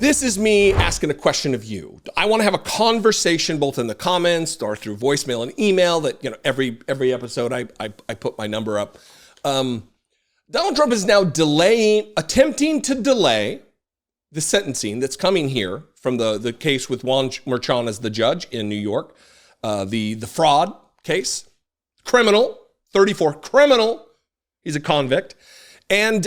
This is me asking a question of you. I want to have a conversation both in the comments or through voicemail and email that, every episode I put my number up. Donald Trump is now attempting to delay the sentencing that's coming here from the case with Juan as the judge in New York, the fraud case, criminal, 34 criminal. He's a convict. And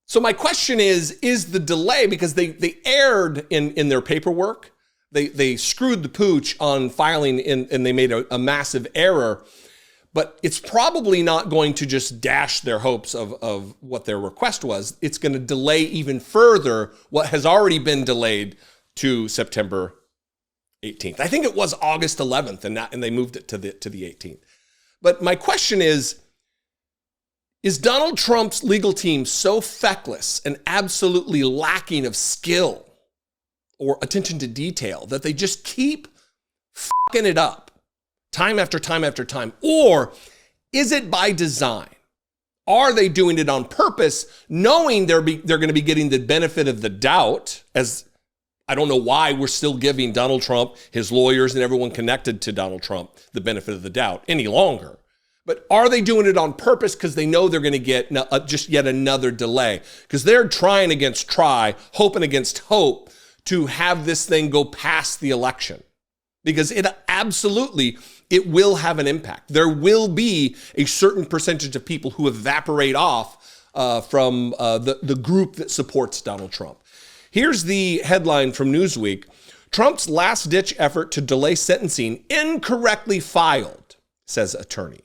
so my question is the delay, because they erred in their paperwork. They screwed the pooch on filing and they made a massive error, but it's probably not going to just dash their hopes of what their request was. It's going to delay even further what has already been delayed to September 18th. I think it was August 11th and they moved it to the 18th. But my question is Donald Trump's legal team so feckless and absolutely lacking of skill or attention to detail that they just keep fucking it up time after time after time? Or is it by design? Are they doing it on purpose, knowing they're going to be getting the benefit of the doubt? As I don't know why we're still giving Donald Trump, his lawyers, and everyone connected to Donald Trump the benefit of the doubt any longer. But are they doing it on purpose because they know they're going to get just yet another delay? Because they're trying against try, hoping against hope to have this thing go past the election. Because it will have an impact. There will be a certain percentage of people who evaporate off from the group that supports Donald Trump. Here's the headline from Newsweek. Trump's last-ditch effort to delay sentencing incorrectly filed, says attorney.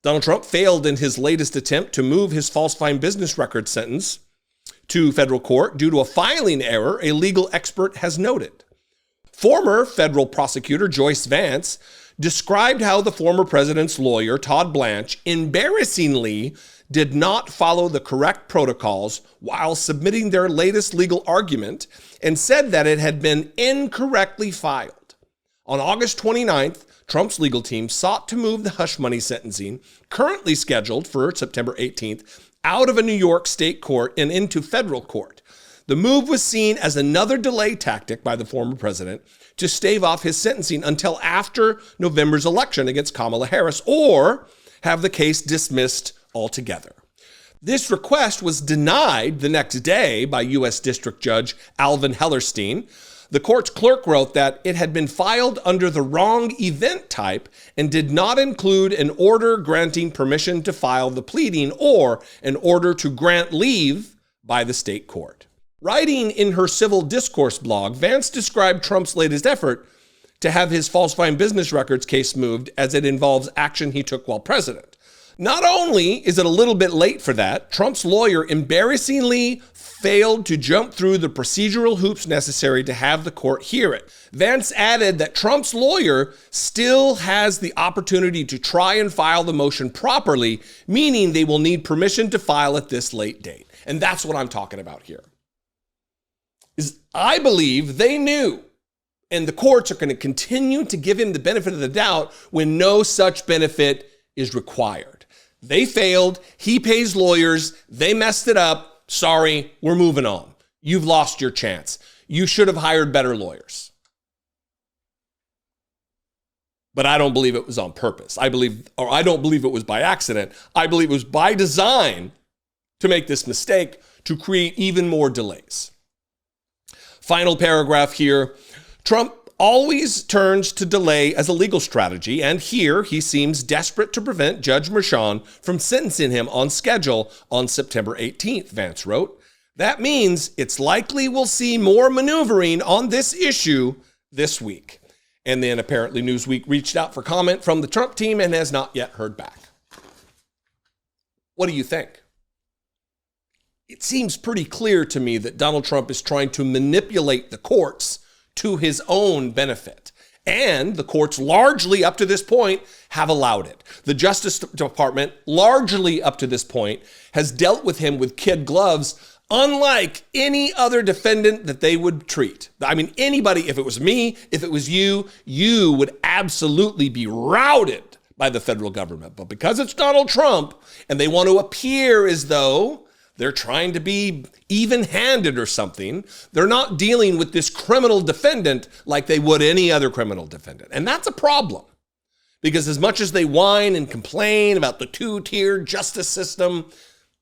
Donald Trump failed in his latest attempt to move his falsifying business record sentence to federal court due to a filing error, a legal expert has noted. Former federal prosecutor Joyce Vance described how the former president's lawyer, Todd Blanche, embarrassingly did not follow the correct protocols while submitting their latest legal argument and said that it had been incorrectly filed. On August 29th, Trump's legal team sought to move the hush money sentencing, currently scheduled for September 18th, out of a New York state court and into federal court. The move was seen as another delay tactic by the former president to stave off his sentencing until after November's election against Kamala Harris, or have the case dismissed altogether. This request was denied the next day by U.S. District Judge Alvin Hellerstein. The court's clerk wrote that it had been filed under the wrong event type and did not include an order granting permission to file the pleading or an order to grant leave by the state court. Writing in her civil discourse blog, Vance described Trump's latest effort to have his falsifying business records case moved as it involves action he took while president. Not only is it a little bit late for that, Trump's lawyer embarrassingly failed to jump through the procedural hoops necessary to have the court hear it. Vance added that Trump's lawyer still has the opportunity to try and file the motion properly, meaning they will need permission to file at this late date. And that's what I'm talking about here. I believe they knew, and the courts are going to continue to give him the benefit of the doubt when no such benefit is required. They failed. He pays lawyers. They messed it up. Sorry, we're moving on. You've lost your chance. You should have hired better lawyers. But I don't believe it was on purpose. I don't believe it was by accident. I believe it was by design to make this mistake, to create even more delays. Final paragraph here. Trump always turns to delay as a legal strategy, and here he seems desperate to prevent Judge Merchan from sentencing him on schedule on September 18th, Vance wrote. That means it's likely we'll see more maneuvering on this issue this week. And then apparently Newsweek reached out for comment from the Trump team and has not yet heard back. What do you think? It seems pretty clear to me that Donald Trump is trying to manipulate the courts to his own benefit. And the courts largely up to this point have allowed it. The Justice Department largely up to this point has dealt with him with kid gloves, unlike any other defendant that they would treat. I mean, anybody, if it was me, if it was you would absolutely be routed by the federal government. But because it's Donald Trump and they want to appear as though they're trying to be even-handed or something. They're not dealing with this criminal defendant like they would any other criminal defendant. And that's a problem. Because as much as they whine and complain about the two-tiered justice system,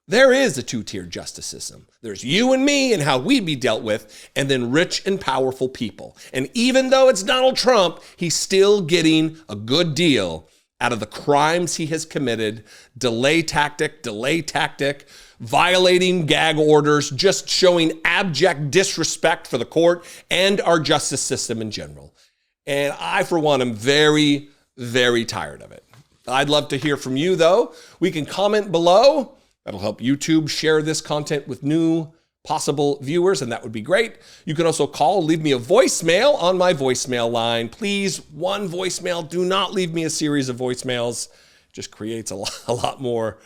there is a two-tiered justice system. There's you and me and how we be dealt with, and then rich and powerful people. And even though it's Donald Trump, he's still getting a good deal out of the crimes he has committed, delay tactic, violating gag orders, just showing abject disrespect for the court and our justice system in general. And I, for one, am very, very tired of it. I'd love to hear from you, though. We can comment below. That'll help YouTube share this content with new possible viewers, and that would be great. You can also call, leave me a voicemail on my voicemail line. Please, one voicemail. Do not leave me a series of voicemails. It just creates a lot more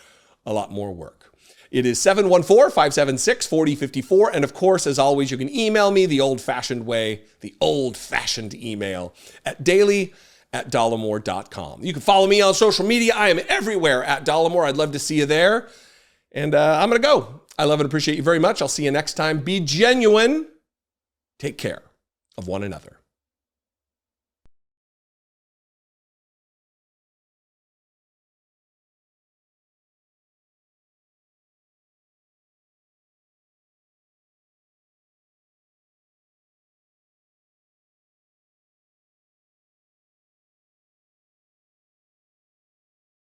work. It is 714-576-4054. And of course, as always, you can email me the old-fashioned way, the old-fashioned email at daily@dollemore.com. You can follow me on social media. I am everywhere at Dollemore. I'd love to see you there. And I'm going to go. I love and appreciate you very much. I'll see you next time. Be genuine. Take care of one another.